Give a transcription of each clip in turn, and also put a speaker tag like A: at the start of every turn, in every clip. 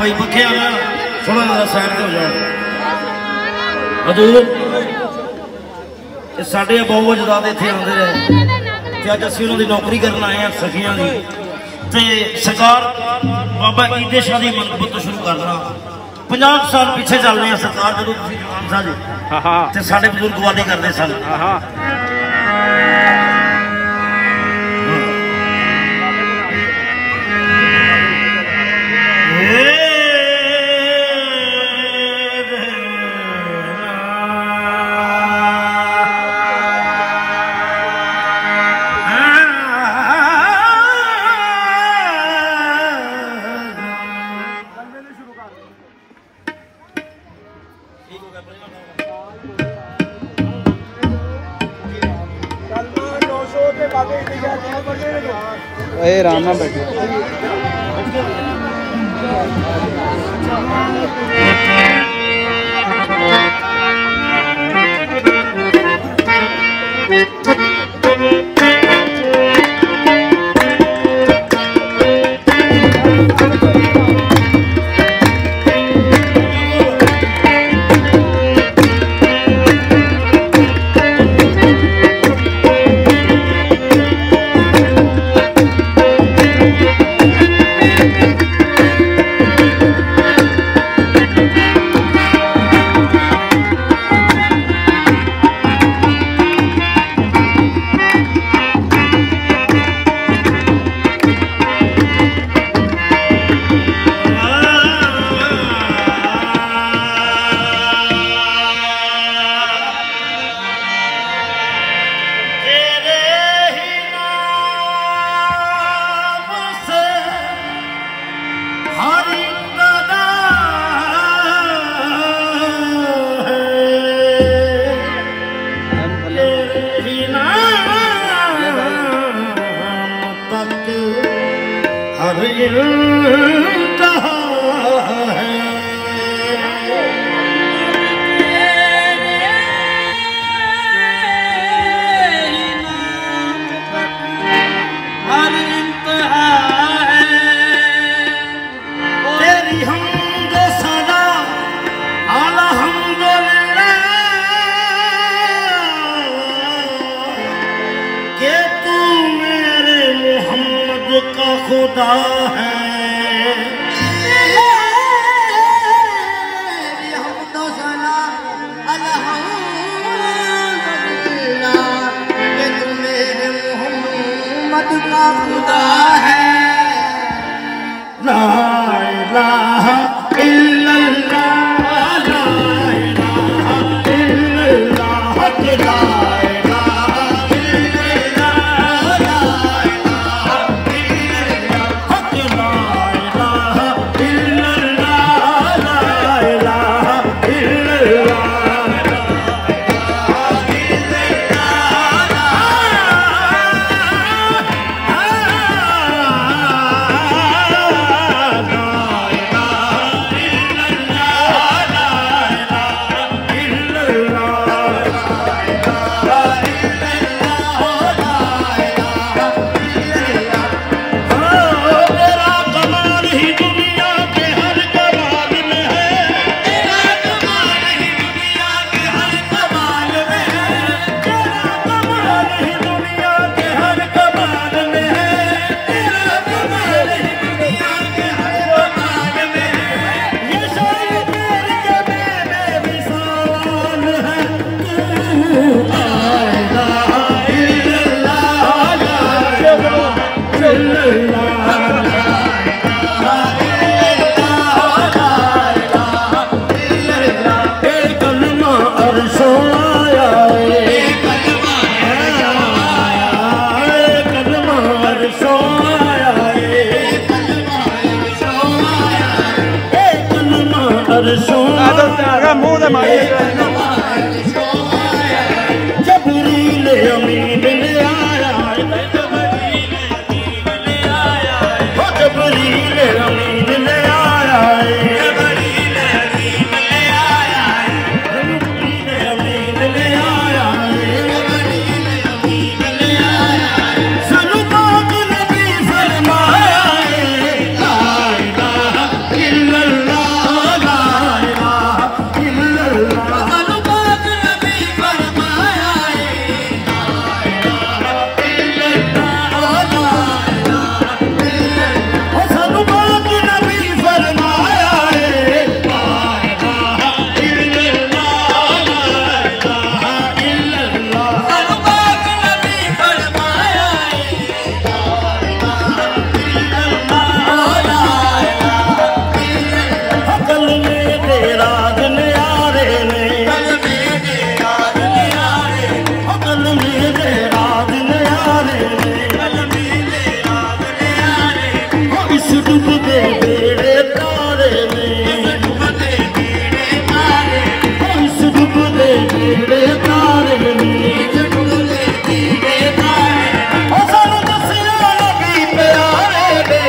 A: भाई पखे आना थोड़ा जरा साइड हो जाओ हजूर साढ़े बहु जदाद इतने आते रहे अज असी उन्होंने नौकरी करन आए हैं सखियां की ते सरकार बाबा ईदे शाह की मनकबत तो शुरू करना 50 साल पीछे चल रहे हैं सरकार जो जवान सा जी ते साढ़े बुजुर्ग वादे करते सन
B: आराम ना बैठे
A: खुदा है मोहम्मद का खुदा है ला इलाहा इल्लल्लाह ला इलाहा इल्लल्लाह ला डुबदे बेड़े तारे ने डुबदे बेड़े तारे इस डुबदे बेड़े तारे ने डुबदे बेड़े तारे ओ सानू दसिया नबी प्यारे ने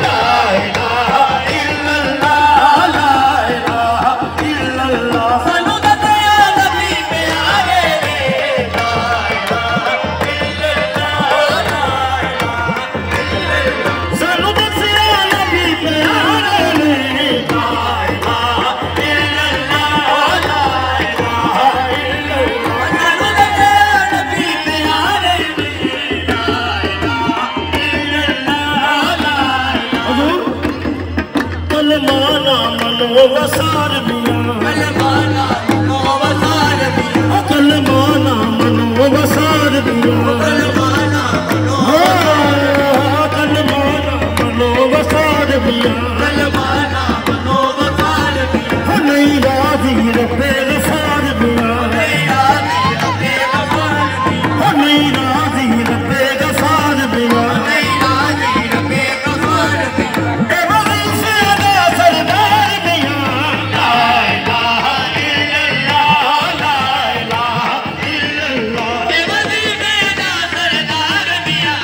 A: ला इलाहा इल्लल्लाह ला इलाहा इल्लल्लाह सानू दसिया नबी प्यारे ने ला इलाहा इल्लल्लाह ला सानू दसिया नबी प्यारे ने ला इलाहा इल्लल्लाह ला इलाहा इल्लल्लाह सानू दसिया नबी प्यारे ने ला इलाहा इल्लल्लाह ला इलाहा कलमाना मनो वसार मियां कलमाना मनो वसार मियां कलमाना मनो वसार मियां कलमाना मनो वसार मियां कलमाना मनो वसार मियां नहीं राजी रब्बे गफार मियां नहीं राजी रब्बे गफार मियां नहीं राजी रब्बे गफार मियां नहीं राजी रब्बे गफार मियां ए वजीफे दा सरदार मियां ला इलाहा इल्लल्लाह ला इलाहा इल्लल्लाह ए वजीफे दा सरदार मियां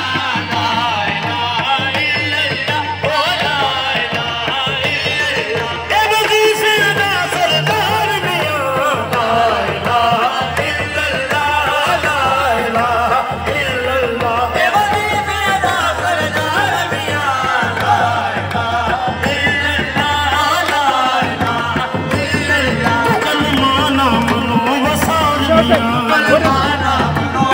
A: ला इलाहा इल्लल्लाह ओ ला इलाहा इल्लल्लाह ए वजीफे दा सरदार मियां ला इलाहा इल्लल्लाह ला इलाहा इल्लल्लाह ए वजीफे दा सरदार मियां ला इलाहा इल्लल्लाह ला इलाहा इल्लल्लाह कलमाना मनो वसार मियां कलमाना मनो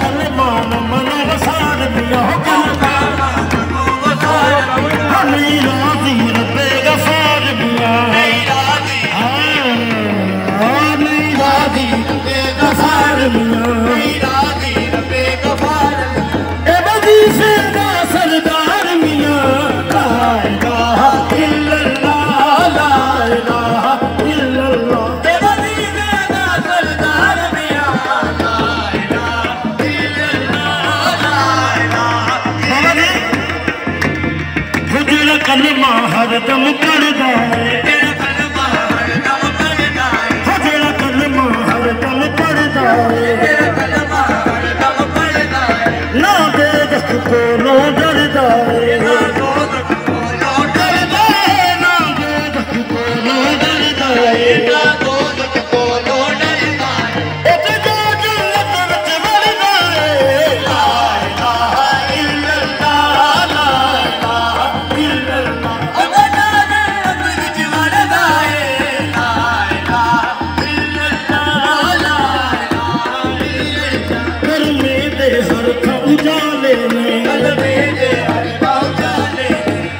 A: कलमाना मनो वसार मियां कलमाना मनो वसार मियां नहीं राजी रब्बे गफार मियां नहीं राजी नहीं राजी रब्बे गफार मियां नहीं राजी रब्बे गफार ए वजीफे दा सरदार मियां ला इलाहा इल्लल्लाह ला इलाहा इल्लल्लाह ए वजीफे दा सरदार मियां ला इलाहा इल्लल्लाह ला इलाहा हुजरा कलमा हरदम पढ़दा है तेरा कलमा हरदम पढ़दा है हुजरा कलमा हरदम पढ़दा है तेरा कलमा हरदम पढ़दा है ना बेदख कोलों डरदा है ना दोदख कोलों डरदा है ना बेदख कोलों डरदा है ना दोदख कोलों डरदा है एक जो जन्नत विच वड़दा है ला इलाहा इल्लल्लाह ला इलाहा इल्लल्लाह अबदा जन्नत विच वड़दा है ला इलाहा इल्लल्लाह ला इलाहा इल्लल्लाह कलमे दे हर था उजाले ने कलमे दे हर था उजाले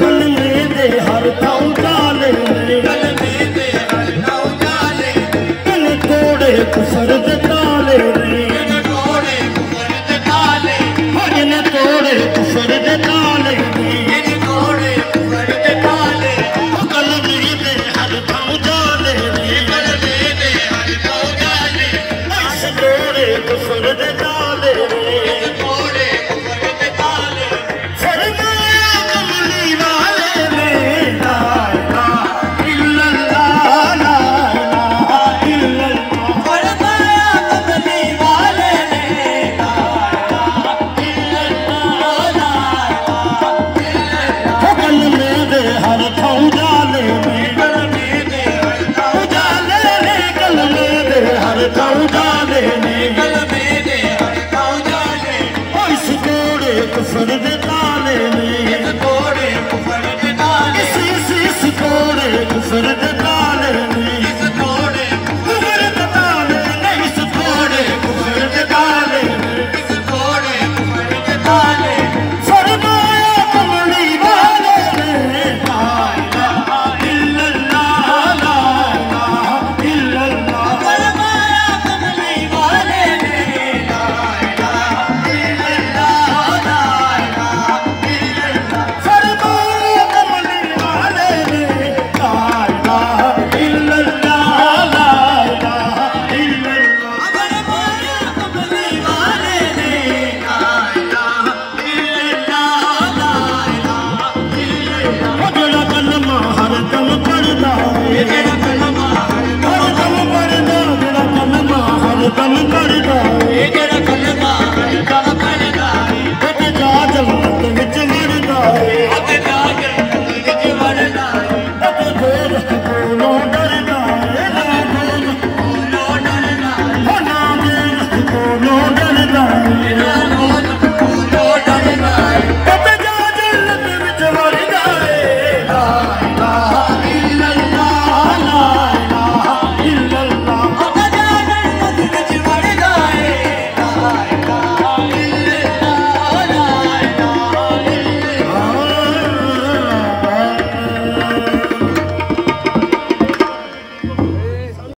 A: कलमे दे हर था उजाले कलमे दे हर था उजाले कल तोड़े कुफर दे ताले कल तोड़े कुफर दे ताले भजन तोड़े कुफर दे ताले कल तोड़े कुफर दे ताले कलमे दे हर था उजाले कलमे दे हर था उजाले इस तोड़े कुफर दे ताले तोड़े कुफर दे ताले फरमाया कमली वाले ने ला इलाहा इल्लल्लाह ला इलाहा इल्लल्लाह फरमाया कमली वाले ने ला इलाहा इल्लल्लाह ला इलाहा इल्लल्लाह कलमे दे हर था उजाले कलमे दे हर था उजाले कलमे दे हर था उजाले कलमे दे हर था उजाले इस तोड़े कुफर दे ताले इस तोड़े कुफर दे ताले इस तोड़े कुफर दे ताले इस तोड़े कुफर दे ताले इस तोड़े कुफर दे ताले इस तोड़े कुफर दे ताले